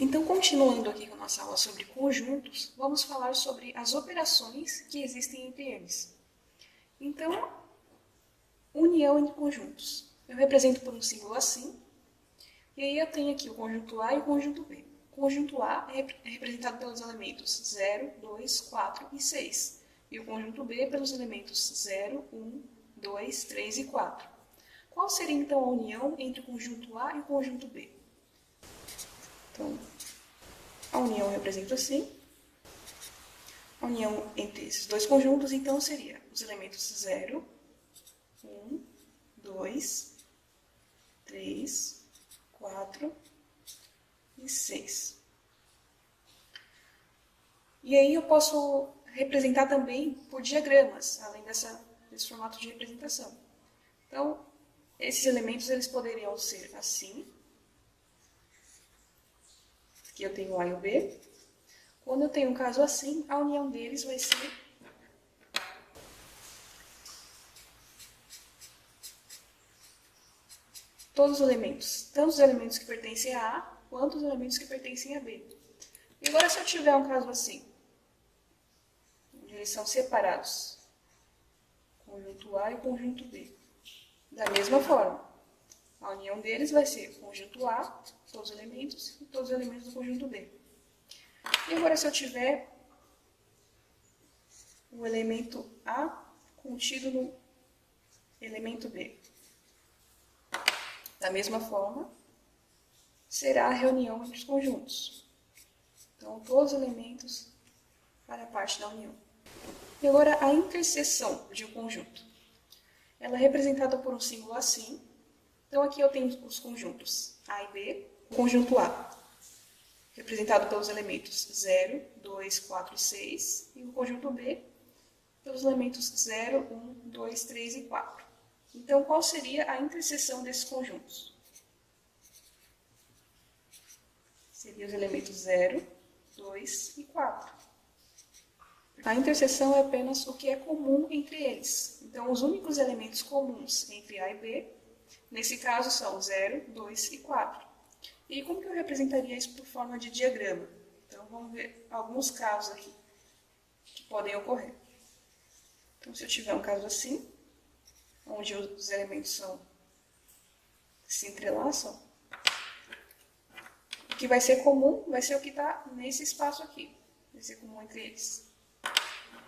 Então, continuando aqui com a nossa aula sobre conjuntos, vamos falar sobre as operações que existem entre eles. Então, união entre conjuntos. Eu represento por um símbolo assim, e aí eu tenho aqui o conjunto A e o conjunto B. O conjunto A é representado pelos elementos 0, 2, 4 e 6, e o conjunto B pelos elementos 0, 1, 2, 3 e 4. Qual seria então a união entre o conjunto A e o conjunto B? Então, a união eu represento assim. A união entre esses dois conjuntos, então, seria os elementos 0, 1, 2, 3, 4 e 6. E aí eu posso representar também por diagramas, além desse formato de representação. Então, esses elementos eles poderiam ser assim. Aqui eu tenho o A e o B. Quando eu tenho um caso assim, a união deles vai ser todos os elementos, tanto os elementos que pertencem a A, quanto os elementos que pertencem a B. E agora, se eu tiver um caso assim, onde eles são separados, conjunto A e conjunto B, da mesma forma, a união deles vai ser conjunto A, todos os elementos, e todos os elementos do conjunto B. E agora, se eu tiver o elemento A contido no elemento B, da mesma forma, será a reunião entre os conjuntos. Então, todos os elementos para a parte da união. E agora, a interseção de um conjunto. Ela é representada por um símbolo assim. Então, aqui eu tenho os conjuntos A e B. O conjunto A, representado pelos elementos 0, 2, 4 e 6. E o conjunto B, pelos elementos 0, 1, 2, 3 e 4. Então, qual seria a interseção desses conjuntos? Seria os elementos 0, 2 e 4. A interseção é apenas o que é comum entre eles. Então, os únicos elementos comuns entre A e B, nesse caso, são 0, 2 e 4. E como que eu representaria isso por forma de diagrama? Então, vamos ver alguns casos aqui que podem ocorrer. Então, se eu tiver um caso assim, onde os elementos se entrelaçam, o que vai ser comum vai ser o que está nesse espaço aqui. Vai ser comum entre eles.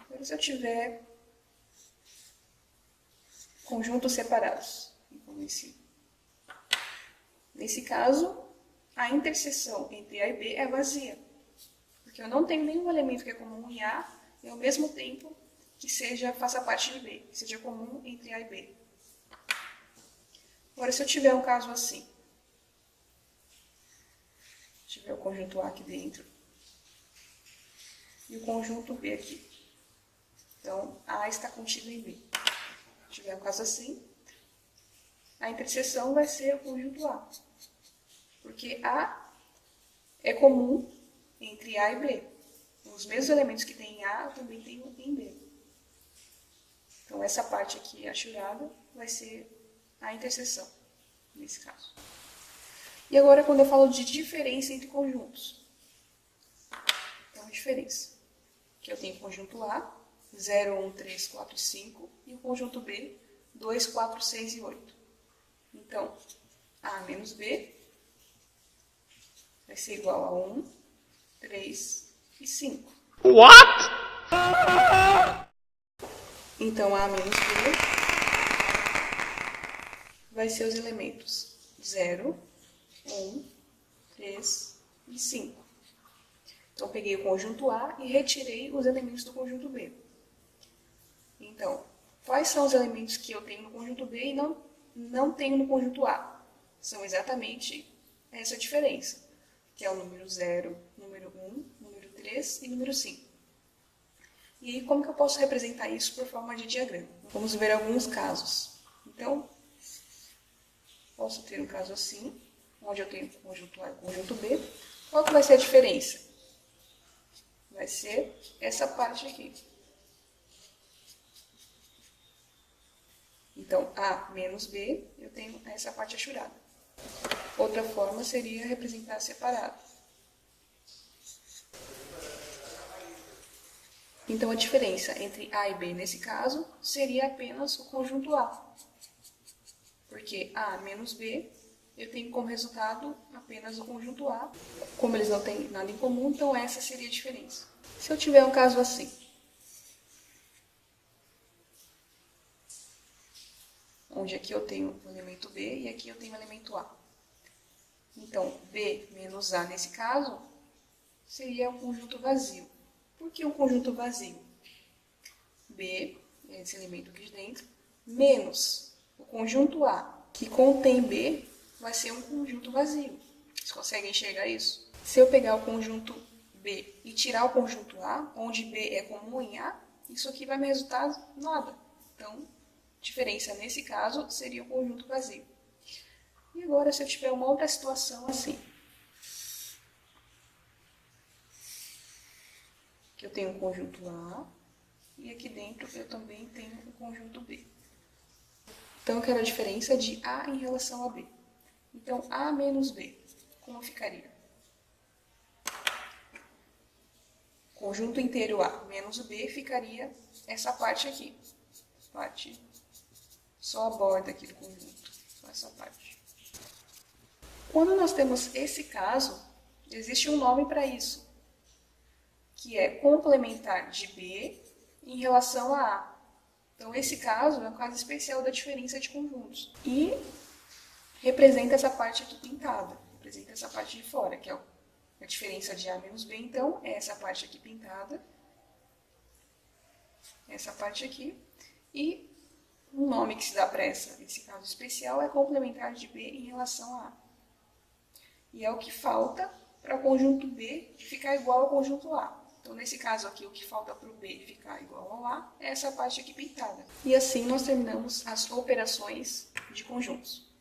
Agora, se eu tiver conjuntos separados, como nesse caso, a interseção entre A e B é vazia, porque eu não tenho nenhum elemento que é comum em A e, ao mesmo tempo, que faça parte de B, que seja comum entre A e B. Agora, se eu tiver um caso assim, tiver o conjunto A aqui dentro e o conjunto B aqui. Então, A está contido em B. Se tiver um caso assim, a interseção vai ser o conjunto A, porque A é comum entre A e B. Os mesmos elementos que tem em A, eu também tenho em B. Então, essa parte aqui, achurada, vai ser a interseção, nesse caso. E agora, quando eu falo de diferença entre conjuntos. Então, a diferença. Aqui eu tenho o conjunto A, 0, 1, 3, 4 e 5, e o conjunto B, 2, 4, 6 e 8. Então, A menos B vai ser igual a 1, 3 e 5. What? Então, A menos B vai ser os elementos 0, 1, 3 e 5. Então, peguei o conjunto A e retirei os elementos do conjunto B. Então, quais são os elementos que eu tenho no conjunto B e não tenho no conjunto A? São exatamente essa diferença, que é o número 0, número 1, número 3 e número 5. E aí, como que eu posso representar isso por forma de diagrama? Vamos ver alguns casos. Então, posso ter um caso assim, onde eu tenho o conjunto A e o conjunto B. Qual que vai ser a diferença? Vai ser essa parte aqui. Então, A menos B, eu tenho essa parte achurada. Outra forma seria representar separado. Então, a diferença entre A e B, nesse caso, seria apenas o conjunto A. Porque A menos B, eu tenho como resultado apenas o conjunto A. Como eles não têm nada em comum, então essa seria a diferença. Se eu tiver um caso assim, onde aqui eu tenho o elemento B e aqui eu tenho o elemento A. Então, B menos A, nesse caso, seria um conjunto vazio. Por que um conjunto vazio? B, esse elemento aqui de dentro, menos o conjunto A, que contém B, vai ser um conjunto vazio. Vocês conseguem enxergar isso? Se eu pegar o conjunto B e tirar o conjunto A, onde B é comum em A, isso aqui vai me resultar nada. Então, diferença nesse caso seria o conjunto vazio. E agora, se eu tiver uma outra situação assim, que eu tenho um conjunto A, e aqui dentro eu também tenho o conjunto B. Então, eu quero a diferença de A em relação a B. Então, A menos B, como ficaria? Conjunto inteiro A menos o B ficaria essa parte aqui. Parte, só a borda aqui do conjunto, só essa parte. Quando nós temos esse caso, existe um nome para isso, que é complementar de B em relação a A. Então, esse caso é um caso especial da diferença de conjuntos. E representa essa parte aqui pintada, representa essa parte de fora, que é a diferença de A menos B. Então, é essa parte aqui pintada, essa parte aqui. E um nome que se dá para esse caso especial é complementar de B em relação a A. E é o que falta para o conjunto B ficar igual ao conjunto A. Então, nesse caso aqui, o que falta para o B ficar igual ao A é essa parte aqui pintada. E assim nós terminamos as operações de conjuntos.